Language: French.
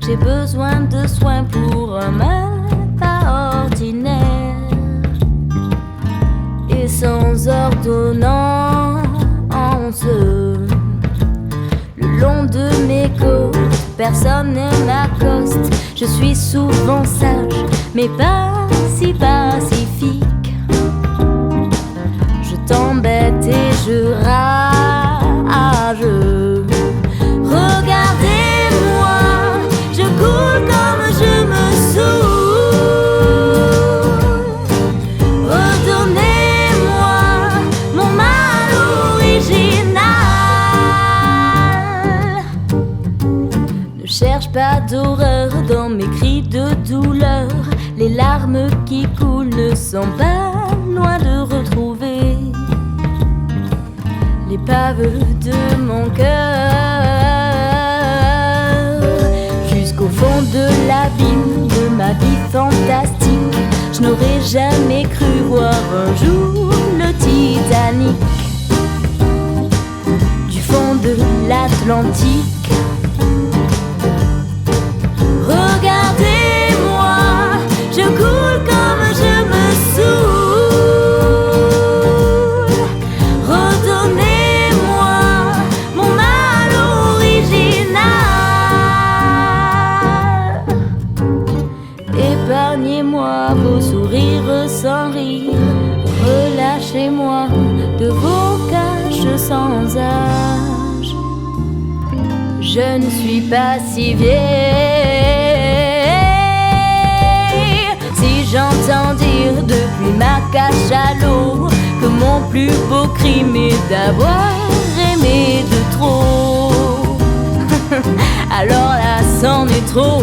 J'ai besoin de soins pour un mal pas ordinaire. Et sans ordonnance, le long de mes côtes, personne ne m'accoste. Je suis souvent sage, mais pas si pacifique. Je t'embête et je rage. Regardez-moi, je coule comme je me saoule. Redonnez-moi mon mal original. Ne cherche pas d'horreur dans mes cris de douleur. Les larmes qui coulent ne sont pas loin de retrouver l'épave de mon cœur. Jusqu'au fond de l'abîme de ma vie fantastique, je n'aurais jamais cru voir un jour le Titanic. Du fond de l'Atlantique, regardez-moi, je coule comme je me saoule. Redonnez-moi mon mal original. Épargnez-moi vos sourires sans rire. Relâchez-moi de vos caches sans âge. Je ne suis pas si vieille si j'entends dire depuis ma cage à l'eau que mon plus beau crime est d'avoir aimé de trop. Alors là, c'en est trop.